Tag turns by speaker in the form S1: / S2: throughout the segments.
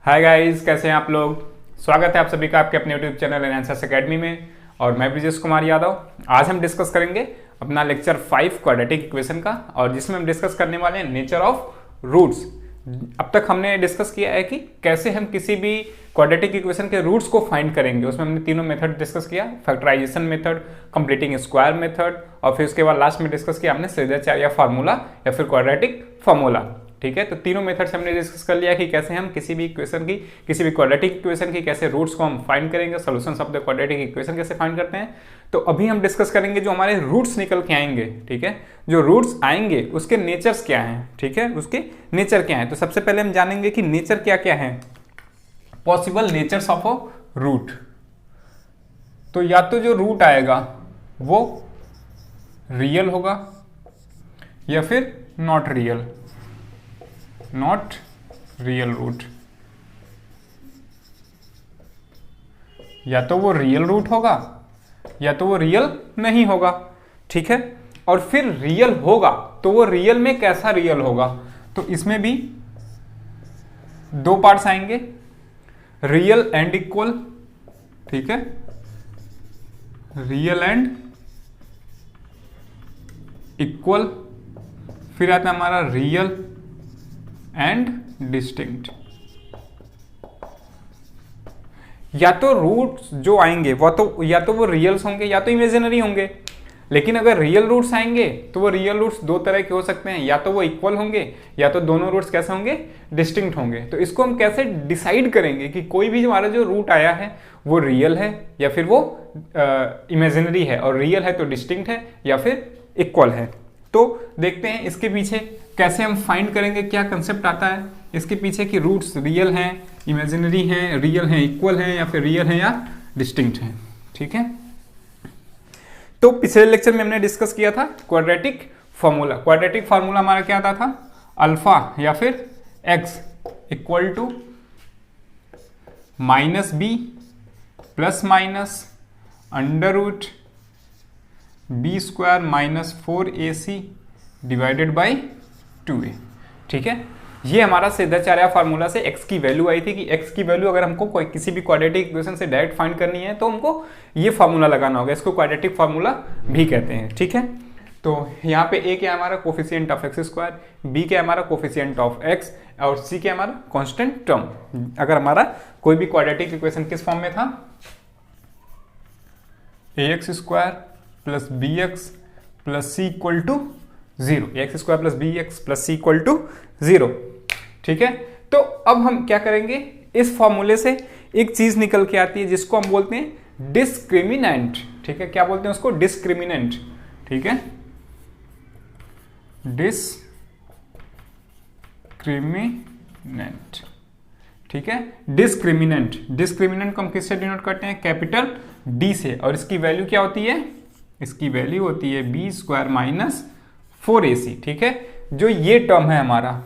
S1: Hi guys, कैसे हैं आप लोग। स्वागत है आप सभी का आपके अपने यूट्यूब चैनल एनालिसिस एकेडमी में। और मैं ब्रिजेश कुमार यादव। आज हम डिस्कस करेंगे अपना लेक्चर 5 क्वाड्रेटिक इक्वेशन का, और जिसमें हम डिस्कस करने वाले हैं नेचर ऑफ रूट्स। अब तक हमने डिस्कस किया है कि कैसे हम किसी भी क्वाड्रेटिक इक्वेशन के रूट्स को फाइंड करेंगे। उसमें हमने तीनों मेथड डिस्कस किया, factorisation method, completing square method, और फिर उसके बाद लास्ट में डिस्कस किया हमने सेजाचार्य फार्मूला या फिर क्वाड्रेटिक फार्मूला। ठीक है, तो तीनों मेथड से हमने डिस्कस कर लिया कि कैसे हम किसी भी इक्वेशन की, किसी भी क्वाड्रेटिक इक्वेशन की कैसे रूट्स को हम फाइंड करेंगे, solutions of the quadratic equation कैसे फाइंड करते हैं। तो अभी हम डिस्कस करेंगे जो हमारे रूट्स निकल के आएंगे। ठीक है, जो रूट्स आएंगे उसके नेचर्स क्या हैं। ठीक है, उसके नेचर क्या है। तो सबसे पहले हम जानेंगे कि नेचर क्या क्या है, possible natures of a root. तो या तो जो रूट आएगा वो रियल होगा या फिर not real, not real root. या तो वो रियल रूट होगा या तो वो रियल नहीं होगा। ठीक है, और फिर रियल होगा तो वो रियल में कैसा रियल होगा, तो इसमें भी दो पार्ट्स आएंगे, रियल एंड इक्वल। ठीक है, रियल एंड इक्वल। फिर आता है हमारा रियल एंड डिस्टिंक्ट। या तो रूट्स जो आएंगे वो तो या तो वो रियल्स होंगे या तो इमेजिनरी होंगे। लेकिन अगर रियल रूट्स आएंगे तो वो रियल रूट्स दो तरह के हो सकते हैं, या तो वो इक्वल होंगे या तो दोनों रूट्स कैसे होंगे, डिस्टिंक्ट होंगे। तो इसको हम कैसे डिसाइड करेंगे कि कोई भी हमारा जो रूट आया है वो रियल है या फिर वो इमेजिनरी है, और रियल है तो डिस्टिंक्ट है या फिर इक्वल है। तो देखते हैं इसके पीछे कैसे हम फाइंड करेंगे, क्या कंसेप्ट आता है इसके पीछे कि रूट्स रियल हैं, इमेजिनरी हैं, रियल हैं, इक्वल हैं, या फिर रियल हैं या डिस्टिंक्ट हैं। ठीक है, तो पिछले लेक्चर में हमने डिस्कस किया था क्वाड्रेटिक फार्मूला। क्वाड्रेटिक फार्मूला हमारा क्या आता था, अल्फा या फिर x equal to minus b plus minus under root b square minus 4ac divided by 2a। ठीक है, ये हमारा सेजाचार्य फार्मूला से x की वैल्यू आई थी कि x की वैल्यू अगर हमको कोई किसी भी क्वाड्रेटिक इक्वेशन से डायरेक्ट फाइंड करनी है तो हमको ये फार्मूला लगाना होगा। इसको क्वाड्रेटिक फार्मूला भी कहते हैं। ठीक है, तो यहाँ पे a क्या है हमारा coefficient of x square, b क्या है हमारा कोफिशिएंट ऑफ x, और c क्या है हमारा कांस्टेंट टर्म। अगर हमारा कोई भी क्वाड्रेटिक इक्वेशन किस फॉर्म में था, ax square plus b x plus c equal to 0, x square plus b x plus c equal to 0। ठीक है, तो अब हम क्या करेंगे, इस फॉर्मूले से एक चीज निकल के आती है जिसको हम बोलते हैं डिस्क्रिमिनेंट। ठीक है, क्या बोलते हैं उसको, डिस्क्रिमिनेंट। ठीक है, डिस्क्रिमिनेंट। ठीक है, डिस्क्रिमिनेंट। डिस्क्रिमिनेंट को हम किससे डिनोट करते हैं, कैपिटल डी से। और इसकी वैल्यू क्या होती है, इसकी वैल्यू होती है बी स्क्वायर माइनस 4ac। ठीक है, जो ये टर्म है हमारा,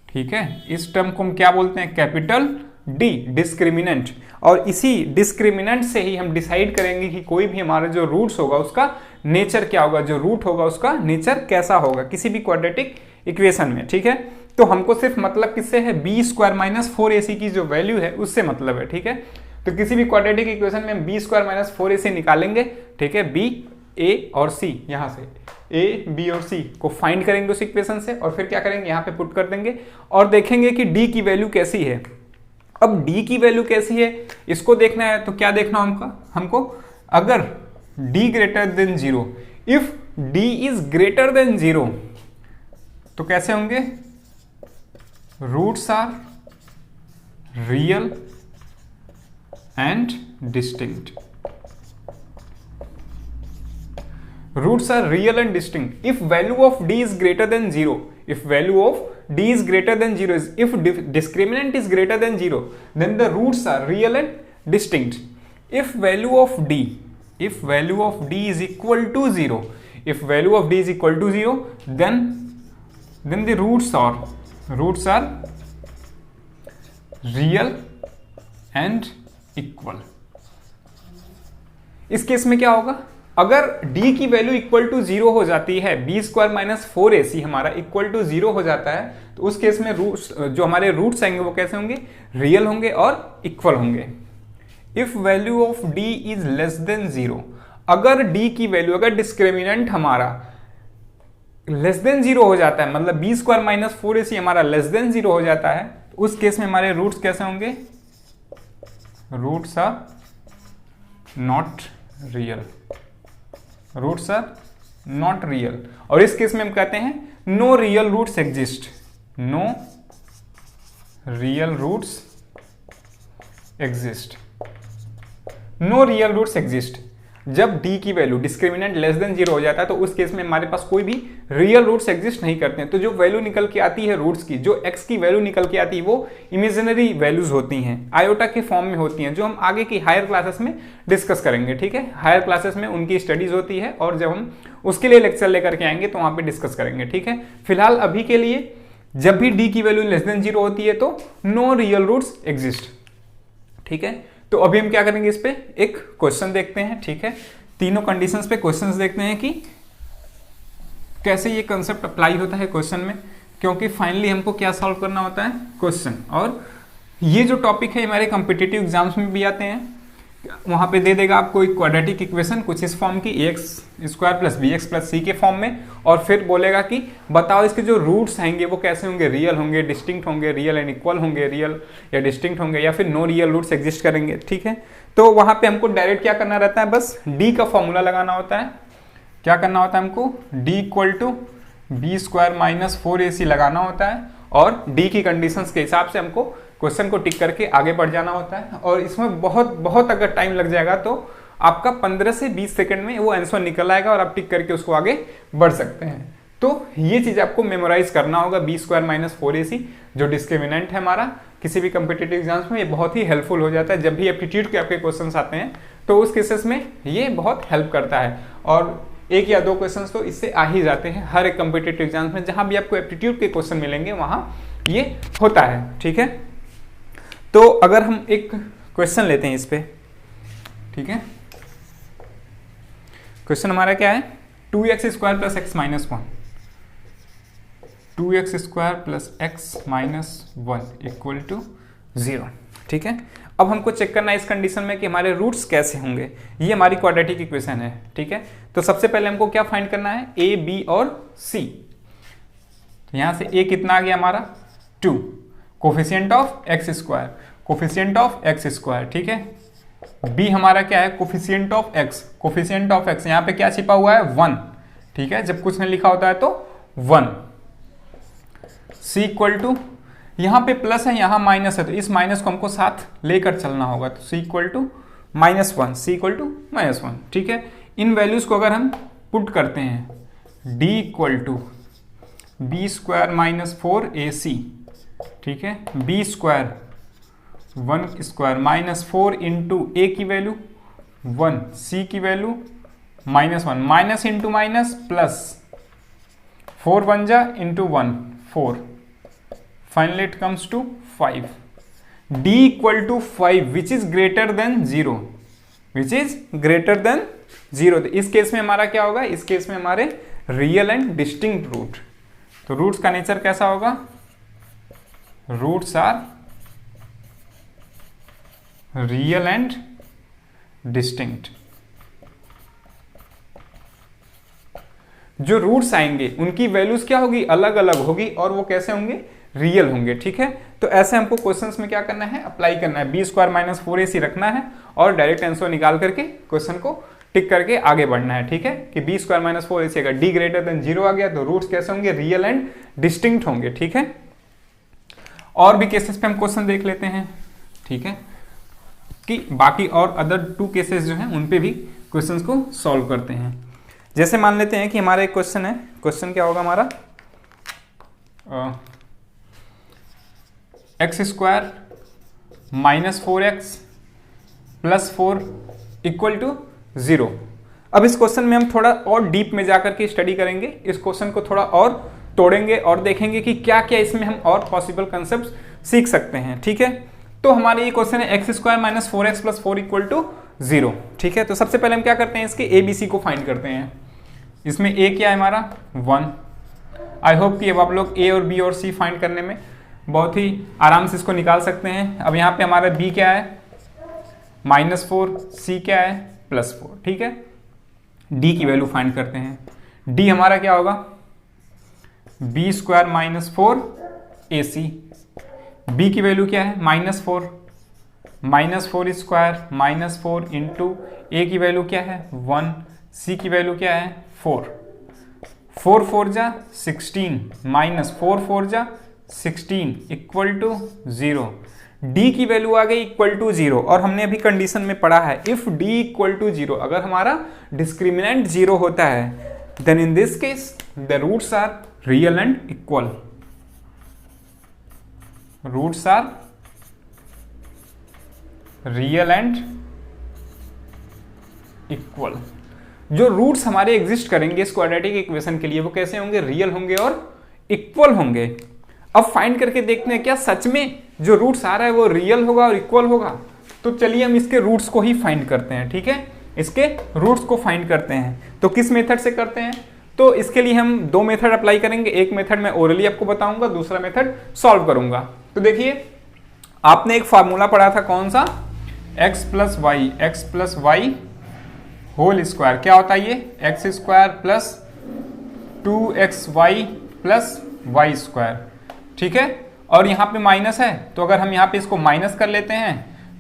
S1: ठीक है, इस टर्म को हम क्या बोलते हैं, कैपिटल डी, डिस्क्रिमिनेंट। और इसी डिस्क्रिमिनेंट से ही हम डिसाइड करेंगे कि कोई भी हमारा जो रूट्स होगा उसका नेचर क्या होगा, जो रूट होगा उसका नेचर कैसा होगा किसी भी क्वाड्रेटिक इक्वेशन में। ठीक है, तो हमको सिर्फ मतलब किससे है, बी स्क्वायर माइनस 4ac की जो वैल्यू है उससे मतलब है। ठीक है, तो किसी भी क्वाड्रेटिक इक्वेशन में हम बी स्क्वायर माइनस 4ac निकालेंगे। ठीक है, बी, ए और सी, यहां से ए, बी और सी को फाइंड करेंगे उस इक्वेशन से, और फिर क्या करेंगे, यहाँ पे पुट कर देंगे और देखेंगे कि डी की वैल्यू कैसी है। अब डी की वैल्यू कैसी है इसको देखना है, तो क्या देखना हमको, अगर d greater than 0, if d is greater than 0 तो कैसे होंगे, roots are real and distinct. Roots are real and distinct if value of d is greater than 0. If value of d is greater than 0, if discriminant is greater than 0, then the roots are real and distinct. If value of d is equal to 0, if value of d is equal to 0, then the roots are real and equal. इस case में क्या होगा, अगर d की value equal to 0 हो जाती है, B square minus 4ac हमारा इक्वल टू 0 हो जाता है, तो उस केस में रूट्स जो हमारे रूट्स आएंगे वो कैसे होंगे, रियल होंगे और इक्वल होंगे। If value of d is less than 0, अगर d की वैल्यू, अगर डिस्क्रिमिनेंट हमारा लेस देन 0 हो जाता है, मतलब बी स्क्वायर माइनस 4ac हमारा लेस देन 0 हो जाता है, तो उस केस में हमारे रूट्स कैसे होंगे, roots are not real, roots are not real. और इस केस में हम कहते हैं no real roots exist, no real roots exist, no real roots exist. जब d की वैल्यू डिस्क्रिमिनेंट लेस देन 0 हो जाता है, तो उस केस में हमारे पास कोई भी रियल रूट्स एग्जिस्ट नहीं करते हैं। तो जो वैल्यू निकल के आती है रूट्स की, जो x की वैल्यू निकल के आती है वो इमेजिनरी वैल्यूज होती हैं, आयोटा के फॉर्म में होती हैं, जो हम आगे की हायर क्लासेस में डिस्कस करेंगे। ठीक है, हायर क्लासेस में उनकी स्टडीज होती है और जब हम उसके लिए लेक्चर लेकर के आएंगे तो वहां पे डिस्कस करेंगे। ठीक है, फिलहाल अभी के लिए जब भी d की वैल्यू लेस देन 0 होती है तो नो रियल रूट्स एग्जिस्ट। ठीक है, तो अभी हम क्या करेंगे, इस पे एक क्वेश्चन देखते हैं। ठीक है, तीनों कंडीशंस पे क्वेश्चंस देखते हैं कि कैसे ये कंसेप्ट अप्लाई होता है क्वेश्चन में, क्योंकि फाइनली हमको क्या सॉल्व करना होता है, क्वेश्चन। और ये जो टॉपिक है हमारे कॉम्पिटिटिव एग्जाम्स में भी आते हैं, वहां पे दे देगा आपको एक क्वाड्रेटिक इक्वेशन कुछ इस फॉर्म की, ax square plus bx plus c के फॉर्म में, और फिर बोलेगा कि बताओ इसके जो रूट्स आएंगे वो कैसे होंगे, रियल होंगे, डिस्टिंक्ट होंगे, रियल एंड इक्वल होंगे, रियल या डिस्टिंक्ट होंगे, या फिर नो रियल रूट्स एग्जिस्ट करेंगे। ठीक है, तो वहां पे हमको डायरेक्ट क्या करना रहता है, बस d का फॉर्मूला लगाना होता है। क्या करना होता है हमको, d equal to B square minus 4ac लगाना होता है, और d की कंडीशंस के हिसाब से हमको क्वेश्चन को टिक करके आगे बढ़ जाना होता है। और इसमें बहुत अगर टाइम लग जाएगा तो आपका 15 से 20 सेकंड में वो आंसर निकल आएगा और आप टिक करके उसको आगे बढ़ सकते हैं। तो ये चीज आपको मेमोराइज करना होगा, बी स्क्वायर माइनस 4ac जो डिस्क्रिमिनेंट है हमारा किसी भी कम्पिटिटिव एग्जाम्स में, ये बहुत ही हेल्पफुल हो जाता है। जब भी एप्टीट्यूड के आपके क्वेश्चन आते हैं तो उस केसेस में ये बहुत हेल्प करता है, और एक या दो क्वेश्चंस तो इससे आ ही जाते हैं हर एक कम्पिटिटिव एग्जाम्स में। जहां भी आपको एप्टीट्यूड के क्वेश्चन मिलेंगे वहां ये होता है। ठीक है, तो अगर हम एक क्वेश्चन लेते हैं इस पे, ठीक है, क्वेश्चन हमारा क्या है, 2x square plus x minus 1, 2x square plus x minus 1 equal to 0। ठीक है, अब हमको चेक करना है इस कंडीशन में कि हमारे रूट्स कैसे होंगे। ये हमारी क्वाड्रेटिक इक्वेशन है। ठीक है, तो सबसे पहले हमको क्या फाइंड करना है, a, b और c। यहां से a कितना आ गया हमारा 2, coefficient of x square, coefficient of x square. ठीक है, b हमारा क्या है, coefficient of x, coefficient of x यहाँ पे क्या छिपा हुआ है 1। ठीक है, जब कुछ नहीं लिखा होता है तो 1। c इक्वल टू, यहाँ पे प्लस है यहाँ माइनस है, तो इस माइनस को हमको साथ लेकर चलना होगा, तो c equal to -1, c equal to -1। ठीक है, इन वैल्यूज को अगर हम पुट करते हैं, d equal to B square minus 4ac, ठीक है, B square 1 square minus 4 into A की वैल्यू 1, सी की value -1, minus into minus plus, 4 1 जा into 1 4, finally it comes to 5। d equal to 5 which is greater than 0, which is greater than 0। तो इस case में हमारा क्या होगा, इस केस में हमारे रियल एंड डिस्टिंक्ट रूट। तो रूट्स का नेचर कैसा होगा, roots are real and distinct. जो रूट्स आएंगे उनकी वैल्यूज क्या होगी, अलग अलग होगी, और वो कैसे होंगे, रियल होंगे। ठीक है, तो ऐसे हमको क्वेश्चंस में क्या करना है, अप्लाई करना है, बी स्क्वायर माइनस 4ac रखना है और डायरेक्ट आंसर निकाल करके क्वेश्चन को टिक करके आगे बढ़ना है। ठीक है, कि बी स्क्वायर माइनस 4ac अगर डी ग्रेटर देन 0 आ गया तो रूट्स कैसे होंगे, रियल एंड डिस्टिंक्ट होंगे। ठीक है, और भी केसेस पे हम क्वेश्चन देख लेते हैं। ठीक है, कि बाकी और अदर 2 केसेस जो हैं उन पे भी क्वेश्चंस को सॉल्व करते हैं। जैसे मान लेते हैं कि हमारा एक क्वेश्चन है, क्वेश्चन क्या होगा हमारा, x square minus 4x plus 4 equal to 0। अब इस क्वेश्चन में हम थोड़ा और डीप में जाकर के स्टडी करेंगे, इस क्वेश्चन को थोड़ा और तोड़ेंगे और देखेंगे कि क्या क्या इसमें हम और पॉसिबल कंसेप्ट सीख सकते हैं। ठीक है, तो हमारे ये क्वेश्चन है x square minus 4x plus 4 equal to 0। ठीक है, तो सबसे पहले हम क्या करते हैं, इसके ABC को फाइंड करते हैं। इसमें A क्या है हमारा 1। आई होप कि अब आप लोग A और B और C फाइंड करने में बहुत ही आराम से इसको निकाल सकते हैं। अब यहाँ पे हमारा B क्या है -4, C क्या है +4। ठीक है, D की वैल्यू फाइंड करते हैं। D हमारा क्या होगा B² -4 AC। B की वैल्यू क्या है -4, -4² -4 इंटू A की वैल्यू क्या है 1, C की वैल्यू क्या है 4, 4 4 जा 16 -4 4 जा 16 इक्वल टू 0। D की वैल्यू आ गई इक्वल टू 0 और हमने अभी कंडीशन में पढ़ा है इफ D इक्वल टू 0, अगर हमारा डिस्क्रिमिनेंट 0 होता है then in this case the roots are real and equal. Roots are real and equal. जो रूट्स हमारे एग्जिस्ट करेंगे इस क्वाड्रेटिक इक्वेशन के लिए वो कैसे होंगे, रियल होंगे और इक्वल होंगे। अब फाइंड करके देखते हैं क्या सच में जो रूट्स आ रहा है वो रियल होगा और इक्वल होगा। तो चलिए हम इसके रूट्स को ही फाइंड करते हैं। ठीक है, इसके रूट्स को फाइंड करते हैं। तो किस मेथड से करते हैं, तो इसके लिए हम दो मेथड अप्लाई करेंगे। एक मेथड मैं ओरली आपको बताऊंगा, दूसरा मेथड सॉल्व करूंगा। तो देखिए आपने एक फार्मूला पढ़ा था कौन सा, x plus y whole square. क्या होता है ये x² plus 2xy plus y square. ठीक है, और यहाँ पे माइनस है तो अगर हम यहाँ पे इसको माइनस कर लेते हैं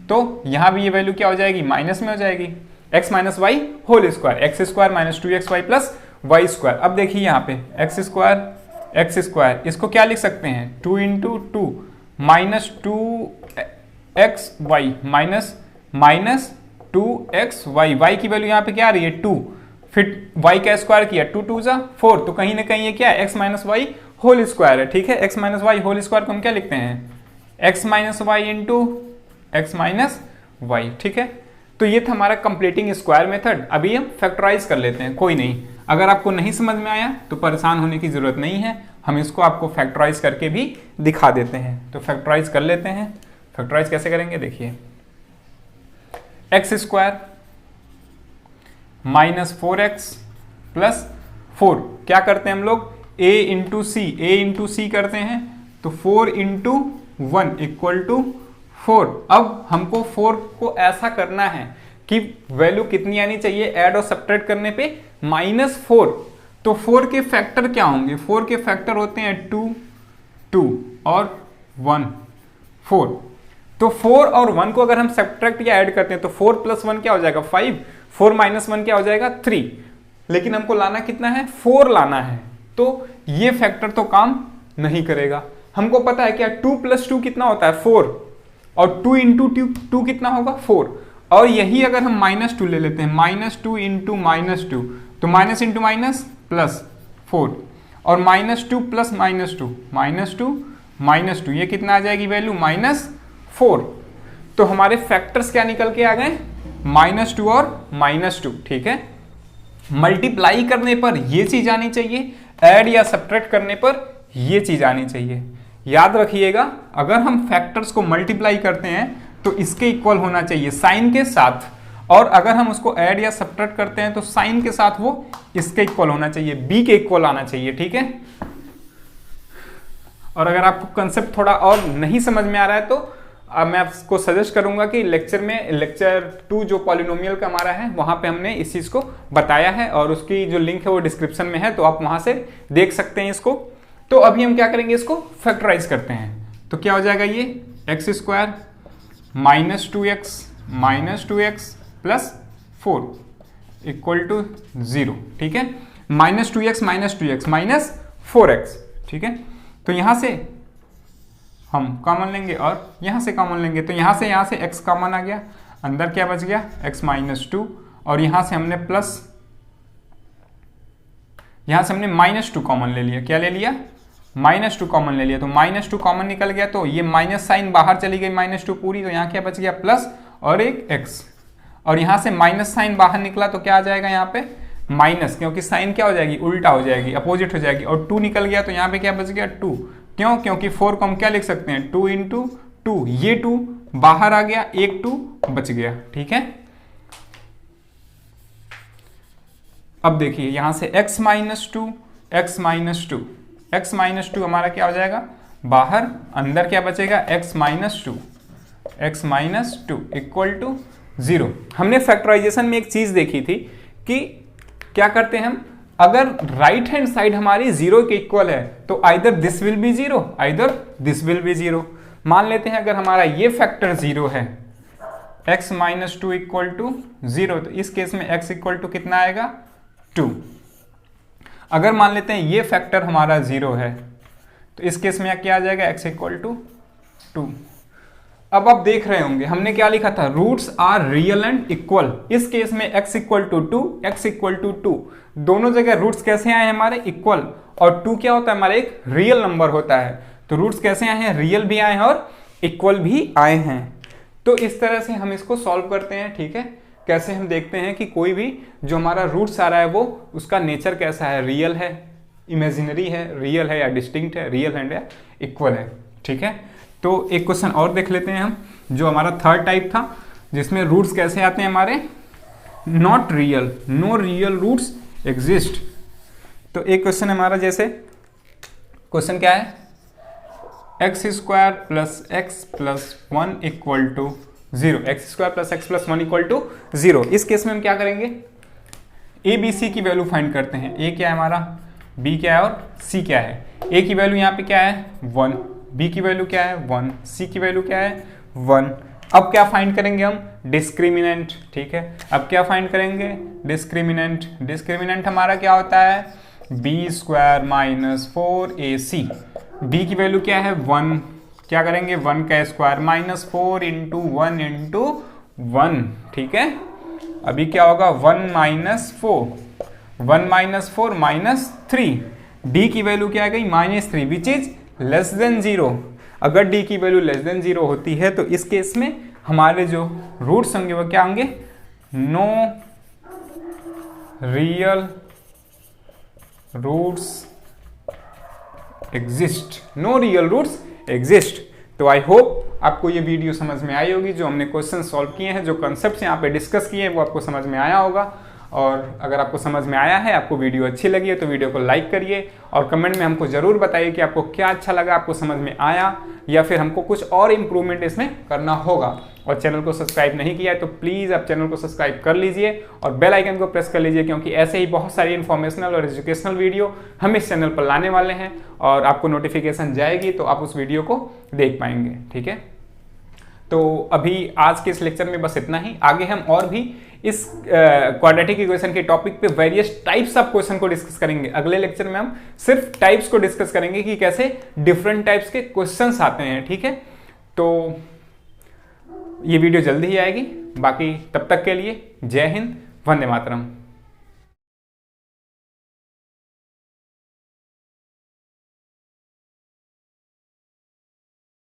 S1: तो यहाँ भी ये वैल्यू क्या हो जाएगी माइनस में हो जाएगी, x minus y whole square, x² minus 2xy plus y square. अब देखिए यहाँ पे x² इसको क्या लिख सकते हैं 2 into 2 minus 2xy minus 2xy, y की वैल्यू यहाँ पे क्या आ रही है 2, फिर y का स्क्वायर किया 2 2 जा 4, तो कहीं ना कहीं ये क्या है x minus y whole square है। ठीक है, x minus y whole square को हम क्या लिखते हैं x minus y into x minus y. ठीक है, तो ये था हमारा कंप्लीटिंग स्क्वायर मेथड। अभी हम फैक्टराइज कर लेते हैं। कोई नहीं, अगर आपको नहीं समझ में आया तो परेशान होने की जरूरत नहीं है, हम इसको आपको फैक्टराइज करके भी दिखा देते हैं। तो फैक्टराइज कर लेते हैं। फैक्टराइज कैसे करेंगे देखिए, x² माइनस 4x प्लस 4 क्या करते हैं हम लोग a इंटू सी करते हैं, तो 4 इंटू 1 इक्वल टू 4। अब हमको 4 को ऐसा करना है कि वैल्यू कितनी आनी चाहिए, ऐड और सब्ट्रैक्ट करने पे -4। तो 4 के फैक्टर क्या होंगे, 4 के फैक्टर होते हैं 2 2 और 1 4। तो 4 और 1 को अगर हम सब्ट्रैक्ट या ऐड करते हैं तो 4 प्लस 1 क्या हो जाएगा 5, 4 माइनस 1 क्या हो जाएगा 3। लेकिन हमको लाना कितना है 4 लाना है, तो ये फैक्टर तो काम नहीं करेगा। हमको पता है क्या 2 प्लस 2 कितना होता है 4, और 2 इंटू 2 कितना होगा 4। और यही अगर हम -2 ले लेते हैं, -2 इंटू -2, तो माइनस इंटू माइनस प्लस 4, और -2 प्लस -2 ये कितना आ जाएगी वैल्यू -4। तो हमारे फैक्टर्स क्या निकल के आ गए -2 और -2। ठीक है, मल्टीप्लाई करने पर ये चीज आनी चाहिए, ऐड या सब्ट्रैक्ट करने पर ये चीज आनी चाहिए। याद रखिएगा, अगर हम फैक्टर्स को मल्टीप्लाई करते हैं तो इसके इक्वल होना चाहिए साइन के साथ, और अगर हम उसको ऐड या सब्ट्रैक्ट करते हैं तो साइन के साथ वो इसके इक्वल होना चाहिए, बी के इक्वल आना चाहिए। ठीक है, और अगर आपको कंसेप्ट थोड़ा और नहीं समझ में आ रहा है तो मैं आपको सजेस्ट करूंगा कि लेक्चर 2 जो पॉलिनोमियल का हमारा है वहां पे हमने इस चीज को बताया है, और उसकी जो लिंक है वो डिस्क्रिप्शन में है, तो आप वहां से देख सकते हैं इसको। तो अभी हम क्या करेंगे, इसको फैक्टराइज करते हैं। तो क्या हो जाएगा ये x² minus 2x plus 4 equal to 0। ठीक है, -2x माइनस 4x। ठीक है, तो यहां से हम कॉमन लेंगे और यहां से कॉमन लेंगे, तो यहां से x कॉमन आ गया, अंदर क्या बच गया x माइनस 2, और यहां से हमने -2 कॉमन ले लिया। क्या ले लिया -2 कॉमन ले लिया, तो -2 कॉमन निकल गया, तो ये माइनस साइन बाहर चली गई -2 पूरी, तो यहाँ क्या बच गया प्लस और एक x, और यहाँ से माइनस साइन बाहर निकला तो क्या आ जाएगा यहाँ पे माइनस, क्योंकि साइन क्या हो जाएगी उल्टा हो जाएगी, अपोजिट हो जाएगी, और 2 निकल गया तो यहाँ पे क्या बच गया 2। क्यों, क्योंकि 4 को हम क्या लिख सकते हैं 2 इंटू 2, ये 2 बाहर आ गया, एक 2 बच गया। ठीक है, अब देखिए यहाँ से x minus two, x minus two, x minus two हमारा क्या हो जाएगा बाहर, अंदर क्या बचेगा x minus two, x minus two equal to 0। हमने फैक्टराइजेशन में एक चीज देखी थी कि क्या करते हैं हम, अगर राइट हैंड साइड हमारी 0 के इक्वल है तो either this will be 0, either this will be 0। मान लेते हैं अगर हमारा ये फैक्टर 0 है, x minus two equal to 0, तो इस केस में x इक्वल टू कितना आएगा 2। अगर मान लेते हैं ये फैक्टर हमारा 0 है तो इस केस में क्या आ जाएगा x इक्वल टू 2। अब आप देख रहे होंगे हमने क्या लिखा था, roots are real and equal. इस केस में x equal to 2, x equal to 2, दोनों जगह रूट्स कैसे आए हमारे इक्वल, और 2 क्या होता है हमारा एक रियल नंबर होता है, तो रूट्स कैसे आए हैं, रियल भी आए हैं और इक्वल भी आए हैं। तो इस तरह से हम इसको सॉल्व करते हैं, ठीक है। कैसे हम देखते हैं कि कोई भी जो हमारा रूट्स आ रहा है वो उसका नेचर कैसा है, रियल है, इमेजिनरी है, रियल है या डिस्टिंक्ट है, रियल है या इक्वल है, ठीक है। तो एक क्वेश्चन और देख लेते हैं हम, जो हमारा थर्ड टाइप था जिसमें रूट्स कैसे आते हैं हमारे, not real, no real roots exist. तो एक क्वेश्चन हमारा जैसे क्वेश्चन क्या है, x square plus x plus 1 equal to 0, x square plus x plus 1 equal to 0। इस केस में हम क्या करेंगे, ए बी सी की वैल्यू फाइंड करते हैं। ए क्या है हमारा, बी क्या है और सी क्या है। ए की वैल्यू यहाँ पे क्या है 1, बी की वैल्यू क्या है 1, सी की वैल्यू क्या है 1। अब क्या फाइंड करेंगे हम, डिस्क्रिमिनेंट, ठीक है। अब क्या फाइंड करेंगे, डिस्क्रिमिनेंट। डिस्क्रिमिनेंट हमारा क्या होता है, B square minus 4ac। B की वैल्यू क्या है 1, क्या करेंगे 1 का स्क्वायर माइनस 4 इंटू 1 इंटू 1, ठीक है। अभी क्या होगा 1 माइनस 4, 1 माइनस 4 माइनस 3। डी की वैल्यू क्या आ गई -3 विच इज लेस देन 0। अगर d की वैल्यू लेस देन 0 होती है तो इस केस में हमारे जो रूट्स होंगे वो क्या होंगे, no real roots exist, no real roots exist. तो आई होप आपको ये वीडियो समझ में आई होगी, जो हमने क्वेश्चन सॉल्व किए हैं, जो कॉन्सेप्ट्स यहाँ पे डिस्कस किए हैं वो आपको समझ में आया होगा। और अगर आपको समझ में आया है, आपको वीडियो अच्छी लगी है तो वीडियो को लाइक करिए और कमेंट में हमको ज़रूर बताइए कि आपको क्या अच्छा लगा, आपको समझ में आया या फिर हमको कुछ और इम्प्रूवमेंट इसमें करना होगा। और चैनल को सब्सक्राइब नहीं किया है तो प्लीज़ आप चैनल को सब्सक्राइब कर लीजिए और बेल आइकन को प्रेस कर लीजिए, क्योंकि ऐसे ही बहुत सारी इन्फॉर्मेशनल और एजुकेशनल वीडियो हम इस चैनल पर लाने वाले हैं और आपको नोटिफिकेशन जाएगी तो आप उस वीडियो को देख पाएंगे, ठीक है। तो अभी आज के इस लेक्चर में बस इतना ही। आगे हम और भी इस क्वाड्रेटिक इक्वेशन के टॉपिक पे वेरियस टाइप्स ऑफ क्वेश्चन को डिस्कस करेंगे। अगले लेक्चर में हम सिर्फ टाइप्स को डिस्कस करेंगे कि कैसे डिफरेंट टाइप्स के क्वेश्चंस आते हैं, ठीक है। तो ये वीडियो जल्दी ही आएगी। बाकी तब तक के लिए जय हिंद, वंदे मातरम।